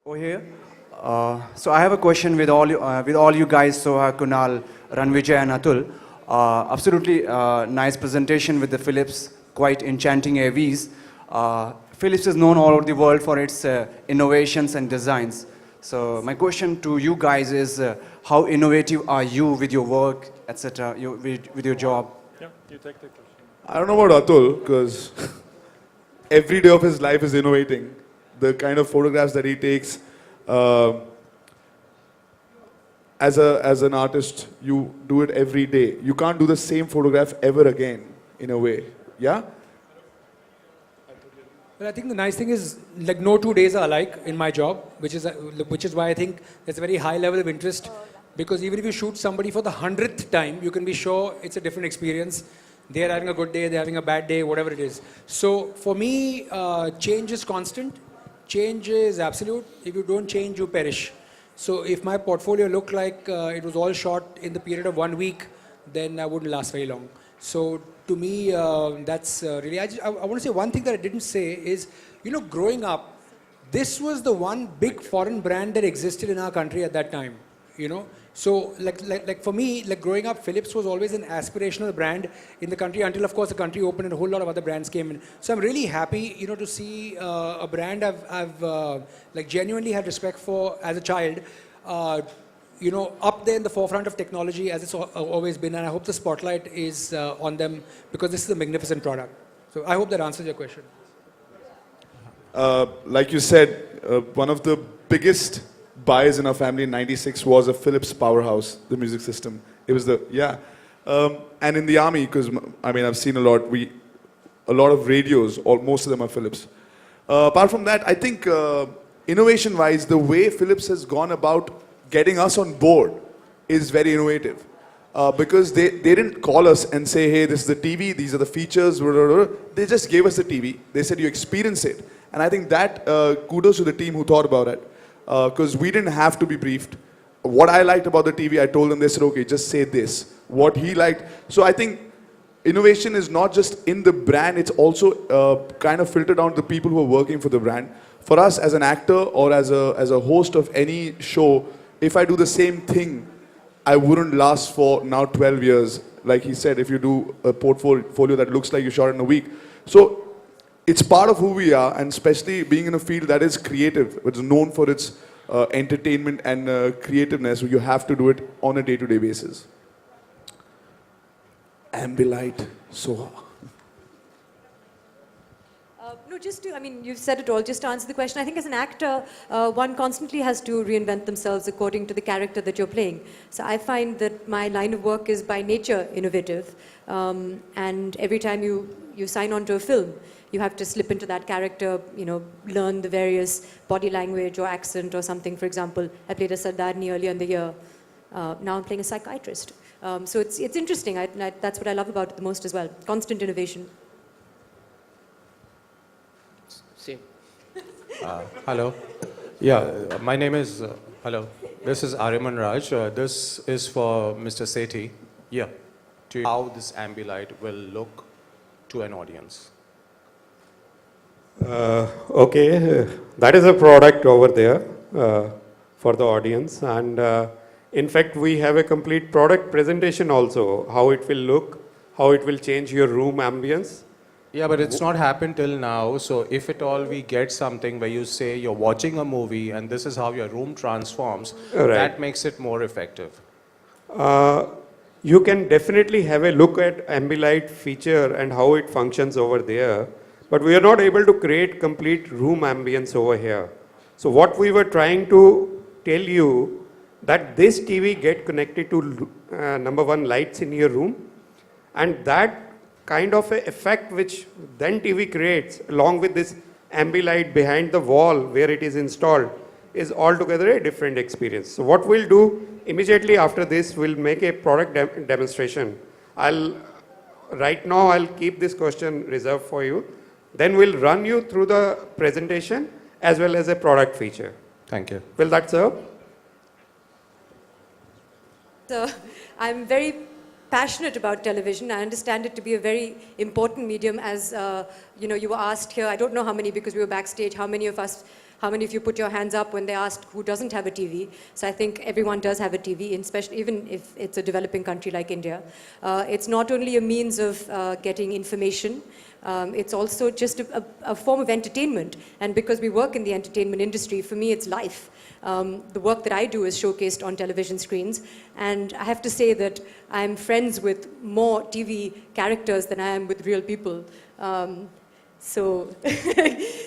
Over here. So I have a question with all you guys, Soha, Kunal, Rannvijay and Atul. Absolutely nice presentation with the Philips, quite enchanting AVs. Philips is known all over the world for its innovations and designs. So my question to you guys is, how innovative are you with your work, etc., with your job? Yeah, you take the question. I don't know about Atul, because every day of his life is innovating. The kind of photographs that he takes, as an artist, you do it every day. You can't do the same photograph ever again, in a way. Yeah? Well, I think the nice thing is, like, no 2 days are alike in my job, which is why I think there's a very high level of interest. Because even if you shoot somebody for the 100th time, you can be sure it's a different experience. They're having a good day, they're having a bad day, whatever it is. So for me, change is constant. Change is absolute. If you don't change, you perish. So if my portfolio looked like it was all shot in the period of 1 week, then I wouldn't last very long. So to me, that's really, I want to say one thing that I didn't say is, growing up, this was the one big foreign brand that existed in our country at that time, So like for me, like growing up, Philips was always an aspirational brand in the country until, of course, the country opened and a whole lot of other brands came in. So I'm really happy, to see a brand I've like genuinely had respect for as a child, up there in the forefront of technology as it's always been. And I hope the spotlight is on them, because this is a magnificent product. So I hope that answers your question. Like you said, one of the biggest buys in our family in '96 was a Philips Powerhouse, the music system. It was and in the army, because I've seen a lot of radios, most of them are Philips. Apart from that, I think innovation-wise, the way Philips has gone about getting us on board is very innovative. Because they didn't call us and say, hey, this is the TV, these are the features, blah, blah, blah. They just gave us the TV. They said, you experience it. And I think that kudos to the team who thought about it. Because we didn't have to be briefed. What I liked about the TV, I told them, they said, okay, just say this. What he liked. So I think innovation is not just in the brand, it's also kind of filtered down to the people who are working for the brand. For us as an actor or as a host of any show, if I do the same thing, I wouldn't last for now 12 years. Like he said, if you do a portfolio that looks like you shot in a week. So it's part of who we are, and especially being in a field that is creative, which is known for its entertainment and creativeness, you have to do it on a day-to-day basis. Ambilight Soha. No, you've said it all. Just to answer the question, I think as an actor, one constantly has to reinvent themselves according to the character that you're playing. So I find that my line of work is by nature innovative. And every time you sign on to a film, you have to slip into that character, learn the various body language or accent or something. For example, I played a Sardarni earlier in the year. Now I'm playing a psychiatrist. So it's interesting. That's what I love about it the most as well. Constant innovation. Same. Hello. Yeah, my name is, hello. This is Ariman Raj. This is for Mr. Sethi. Yeah. To how this Ambilight will look to an audience. Okay, that is a product over there for the audience, and in fact we have a complete product presentation also, how it will look, how it will change your room ambience. Yeah, but it's not happened till now, so if at all we get something where you say you're watching a movie and this is how your room transforms, right, that makes it more effective. You can definitely have a look at Ambilight feature and how it functions over there. But we are not able to create complete room ambience over here. So what we were trying to tell you, that this TV get connected to number one, lights in your room, and that kind of a effect which then TV creates along with this Ambilight behind the wall where it is installed is altogether a different experience. So what we'll do immediately after this, we'll make a product demonstration. Right now I'll keep this question reserved for you. Then we'll run you through the presentation as well as a product feature. Thank you. Will that serve? So I'm very passionate about television. I understand it to be a very important medium, as you were asked here. I don't know how many, because we were backstage, how many of us How many of you put your hands up when they asked who doesn't have a TV? So I think everyone does have a TV, especially even if it's a developing country like India. It's not only a means of getting information, it's also just a form of entertainment. And because we work in the entertainment industry, for me it's life. The work that I do is showcased on television screens. And I have to say that I'm friends with more TV characters than I am with real people. So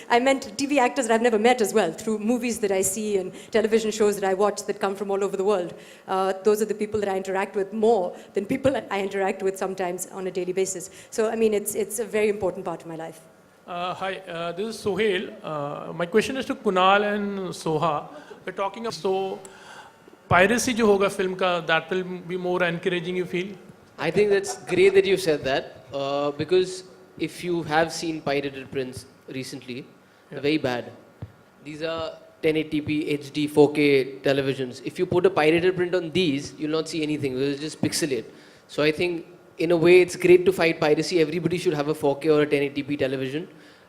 I meant TV actors that I've never met as well, through movies that I see and television shows that I watch that come from all over the world. Those are the people that I interact with more than people I interact with sometimes on a daily basis. So, I mean, it's a very important part of my life. Hi, this is Sohail. My question is to Kunal and Soha. We're talking about piracy jo hoga film ka, that will be more encouraging, you feel? I think that's great that you said that because if you have seen pirated prints recently, they're very bad. These are 1080p, HD, 4K televisions. If you put a pirated print on these, you'll not see anything. It'll just pixelate. So I think, in a way, it's great to fight piracy. Everybody should have a 4K or a 1080p television,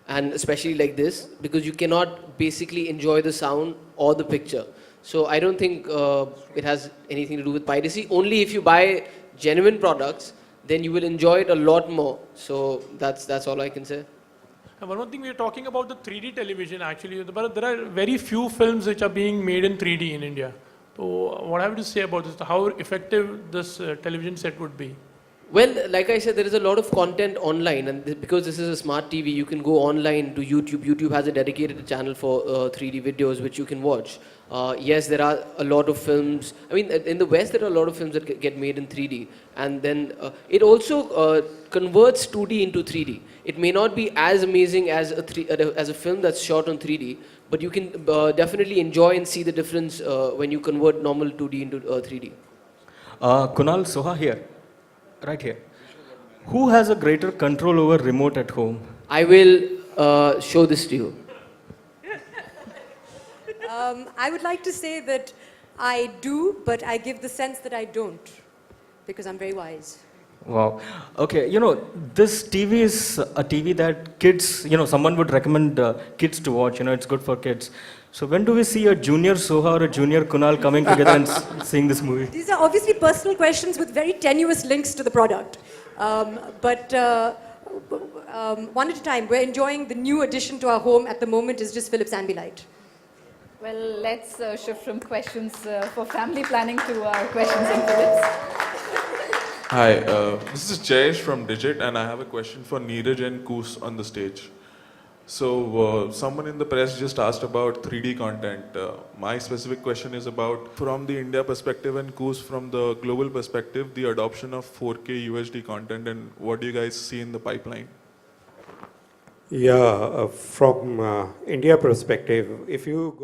and especially like this, because you cannot basically enjoy the sound or the picture. So I don't think it has anything to do with piracy. Only if you buy genuine products, then you will enjoy it a lot more. So that's all I can say. And one more thing, we are talking about the 3D television actually, but there are very few films which are being made in 3D in India. So what I have to say about this, how effective this television set would be? Well, like I said, there is a lot of content online, and because this is a smart TV, you can go online to YouTube. YouTube has a dedicated channel for 3D videos which you can watch. Yes, there are a lot of films. I mean, in the West, there are a lot of films that get made in 3D. And then it also converts 2D into 3D. It may not be as amazing as a film that's shot on 3D, but you can definitely enjoy and see the difference when you convert normal 2D into 3D. Kunal, Soha here. Right here. Who has a greater control over remote at home? I will show this to you. I would like to say that I do, but I give the sense that I don't, because I'm very wise. Wow. Okay, this TV is a TV that kids, someone would recommend kids to watch. It's good for kids. So when do we see a junior Soha or a junior Kunal coming together and seeing this movie? These are obviously personal questions with very tenuous links to the product. But one at a time, we're enjoying the new addition to our home at the moment is just Philips Ambilight. Well, let's shift from questions for family planning to questions on Philips. Hi, this is Jayesh from Digit, and I have a question for Neeraj and Koos on the stage. So, someone in the press just asked about 3D content. My specific question is about, from the India perspective and Koos from the global perspective, the adoption of 4K UHD content, and what do you guys see in the pipeline? Yeah, from India perspective, if you go